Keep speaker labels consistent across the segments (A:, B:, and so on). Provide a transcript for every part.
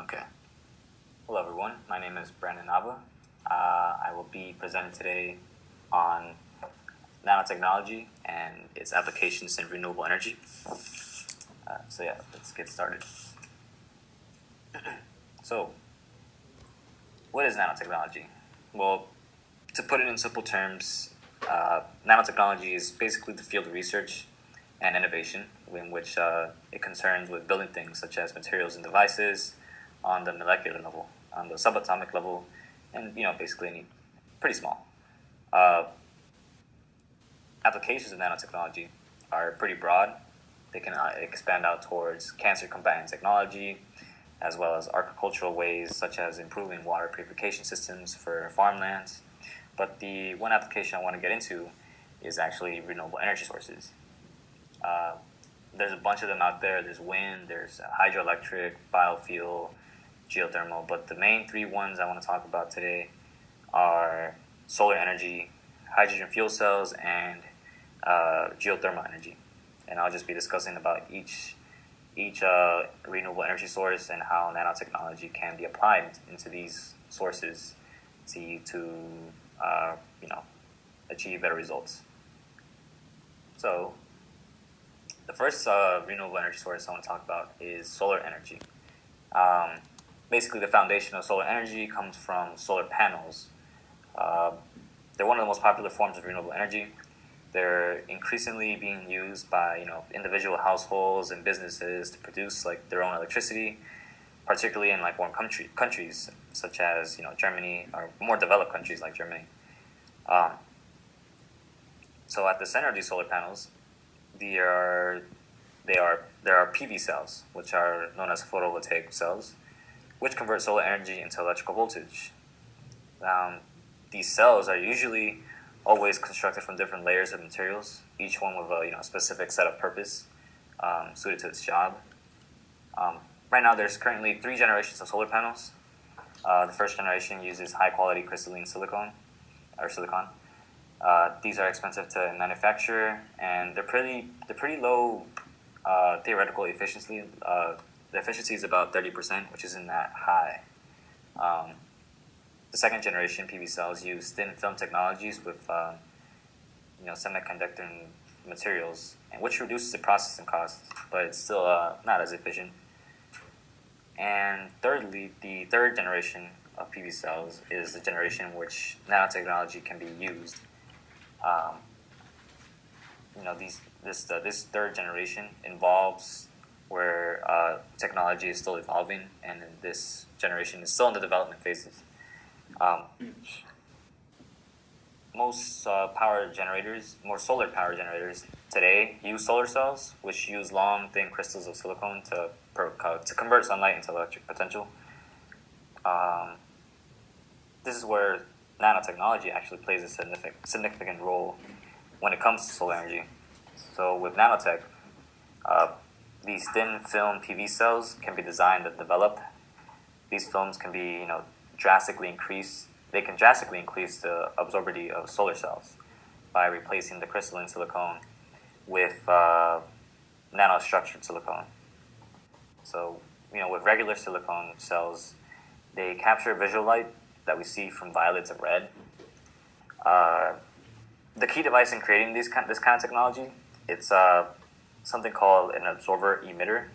A: Okay. Hello, everyone. My name is Brandon Nava. I will be presenting today on nanotechnology and its applications in renewable energy. Let's get started. So, what is nanotechnology? Well, to put it in simple terms, nanotechnology is basically the field of research and innovation in which it concerns with building things such as materials and devices on the molecular level, on the subatomic level, and basically any pretty small. Uh, Applications of nanotechnology are pretty broad. They can expand out towards cancer-combating technology, as well as agricultural ways such as improving water purification systems for farmlands. But the one application I want to get into is actually renewable energy sources. There's a bunch of them out there. There's wind, there's hydroelectric, biofuel, geothermal. But the main three ones I want to talk about today are solar energy, hydrogen fuel cells, and geothermal energy. And I'll just be discussing about each renewable energy source and how nanotechnology can be applied into these sources to achieve better results. So the first renewable energy source I want to talk about is solar energy. Basically, the foundation of solar energy comes from solar panels. They're one of the most popular forms of renewable energy. They're increasingly being used by individual households and businesses to produce their own electricity, particularly in warm countries such as Germany, or more developed countries like Germany. So at the center of these solar panels, there are PV cells, which are known as photovoltaic cells, which convert solar energy into electrical voltage. These cells are usually always constructed from different layers of materials, each one with a specific set of purpose suited to its job. Right now, there's currently 3 generations of solar panels. The first generation uses high-quality crystalline silicon. These are expensive to manufacture, and they're pretty low theoretical efficiency. The efficiency is about 30%, which isn't that high. The second generation PV cells use thin film technologies with semiconductor materials, and which reduces the processing costs, but it's still not as efficient. And thirdly, the third generation of PV cells is the generation in which nanotechnology can be used. This third generation involves where technology is still evolving, and this generation is still in the development phases. Most solar power generators today use solar cells, which use long, thin crystals of silicon to convert sunlight into electric potential. This is where nanotechnology actually plays a significant role when it comes to solar energy. So with nanotech, these thin film PV cells can be designed and developed. These films can be, drastically increase the absorptivity of solar cells by replacing the crystalline silicon with nanostructured silicon. So, with regular silicon cells, they capture visual light that we see from violet to red. The key device in creating this kind of technology, it's something called an absorber emitter.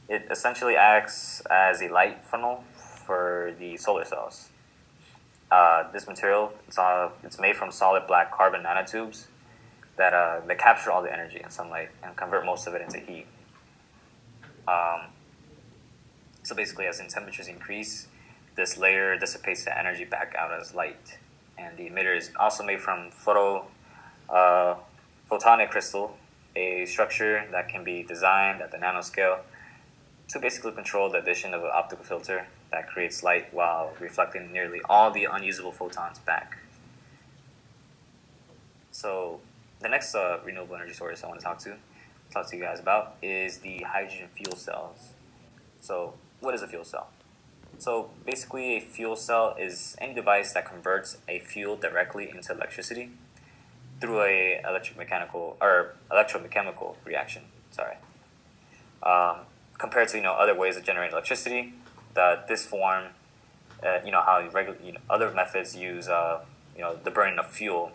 A: It essentially acts as a light funnel for the solar cells. This material, it's made from solid black carbon nanotubes that capture all the energy and sunlight and convert most of it into heat. So basically, as temperatures increase, this layer dissipates the energy back out as light. And the emitter is also made from photonic crystal, a structure that can be designed at the nanoscale to basically control the addition of an optical filter that creates light while reflecting nearly all the unusable photons back. So the next renewable energy source I want to talk to you guys about is the hydrogen fuel cells. So what is a fuel cell? So basically, a fuel cell is any device that converts a fuel directly into electricity through a electromechanical reaction. Compared to other ways of generating electricity, this form, how other methods use the burning of fuel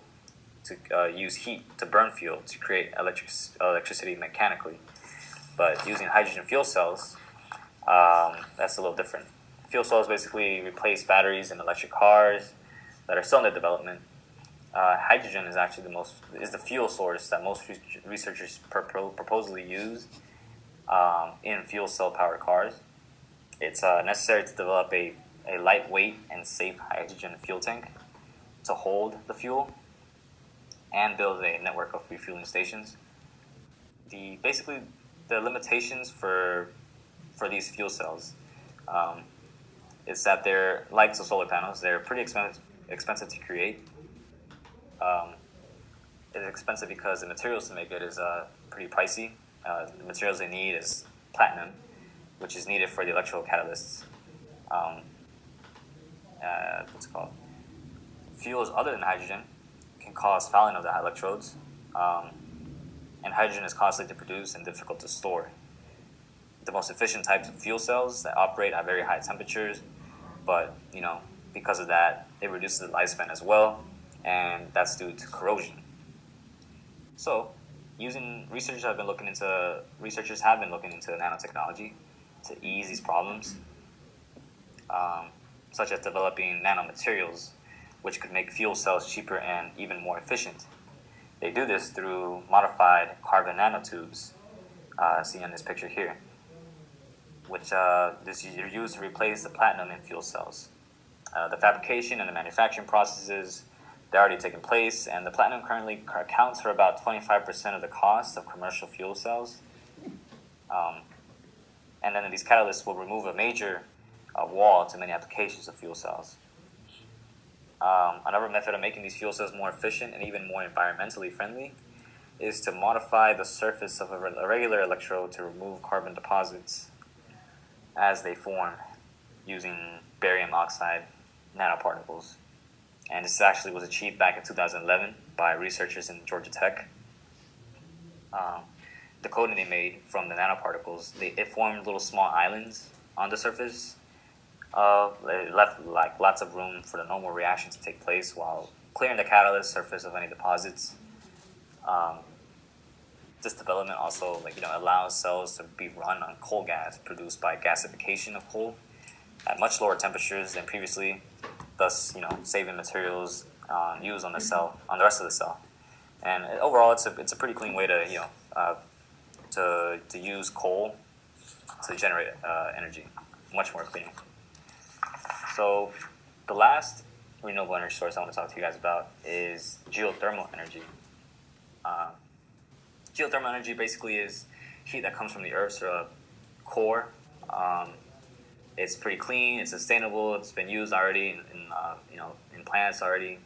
A: to use heat to burn fuel to create electricity mechanically. But using hydrogen fuel cells, that's a little different. Fuel cells basically replace batteries in electric cars that are still in development. Hydrogen is actually the fuel source that most researchers purposely use in fuel cell powered cars. It's necessary to develop a lightweight and safe hydrogen fuel tank to hold the fuel and build a network of refueling stations. Basically the limitations for these fuel cells is that they're like the solar panels. They're pretty expensive to create. It's expensive because the materials to make it is pretty pricey. The materials they need is platinum, which is needed for the electrical catalysts. What's it called? Fuels other than hydrogen can cause fouling of the electrodes, and hydrogen is costly to produce and difficult to store. The most efficient types of fuel cells that operate at very high temperatures, but because of that, it reduces the lifespan as well, and that's due to corrosion. So, researchers have been looking into nanotechnology to ease these problems, such as developing nanomaterials, which could make fuel cells cheaper and even more efficient. They do this through modified carbon nanotubes, seen in this picture here, which this is used to replace the platinum in fuel cells. The fabrication and the manufacturing processes, they're already taking place, and the platinum currently accounts for about 25% of the cost of commercial fuel cells. And then these catalysts will remove a major wall to many applications of fuel cells. Another method of making these fuel cells more efficient and even more environmentally friendly is to modify the surface of a regular electrode to remove carbon deposits as they form using barium oxide nanoparticles. And this actually was achieved back in 2011 by researchers in Georgia Tech. The coating they made from the nanoparticles, it formed little small islands on the surface. It left like lots of room for the normal reaction to take place while clearing the catalyst surface of any deposits. This development also allows cells to be run on coal gas produced by gasification of coal at much lower temperatures than previously, thus saving materials used on the rest of the cell. And overall, it's a pretty clean way to use coal to generate energy, much more clean. So the last renewable energy source I want to talk to you guys about is geothermal energy. Geothermal energy basically is heat that comes from the Earth's core. It's pretty clean. It's sustainable. It's been used already in plants already.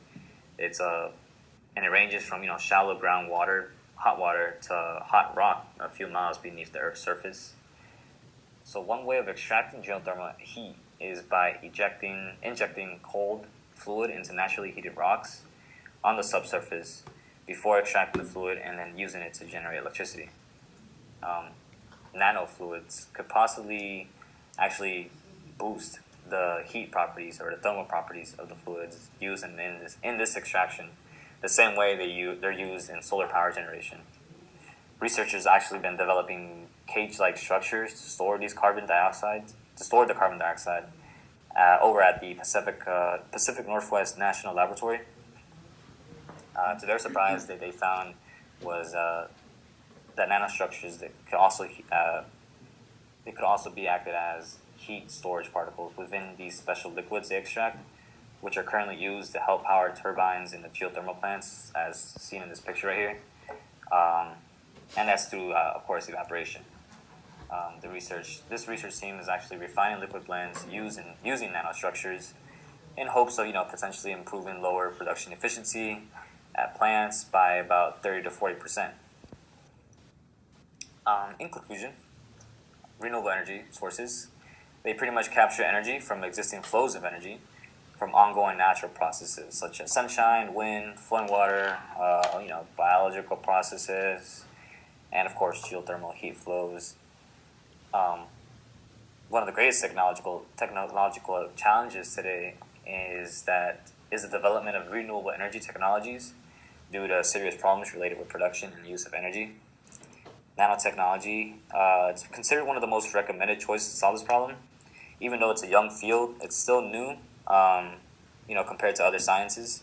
A: And it ranges from shallow groundwater, hot water, to hot rock a few miles beneath the Earth's surface. So one way of extracting geothermal heat is by injecting cold fluid into naturally heated rocks on the subsurface before extracting the fluid and then using it to generate electricity. Nanofluids could possibly actually boost the heat properties or the thermal properties of the fluids used in this extraction, the same way they're used in solar power generation. Researchers actually been developing cage-like structures to store the carbon dioxide over at the Pacific Northwest National Laboratory. To their surprise, they found was that nanostructures that could also be acted as heat storage particles within these special liquids they extract, which are currently used to help power turbines in the geothermal plants, as seen in this picture right here. And that's through, of course, evaporation. This research team is actually refining liquid blends using nanostructures in hopes of potentially improving lower production efficiency at plants by about 30 to 40%. In conclusion, renewable energy sources, they pretty much capture energy from existing flows of energy from ongoing natural processes such as sunshine, wind, flowing water, biological processes, and of course geothermal heat flows. one of the greatest technological challenges today is the development of renewable energy technologies due to serious problems related with production and use of energy. Nanotechnology, it's considered one of the most recommended choices to solve this problem. Even though it's a young field, it's still new, compared to other sciences.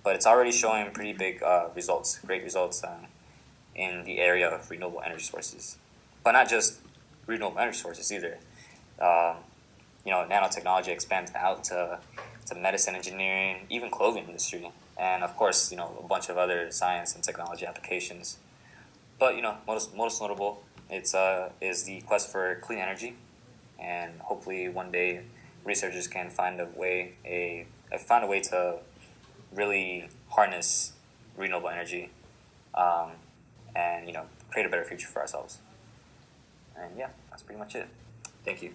A: But it's already showing pretty big great results in the area of renewable energy sources. But not just renewable energy sources either. Um, Nanotechnology expands out to medicine engineering, even clothing industry, and of course, a bunch of other science and technology applications. But most notable, is the quest for clean energy, and hopefully one day researchers can find a way to really harness renewable energy, um, and create a better future for ourselves. And yeah, that's pretty much it. Thank you.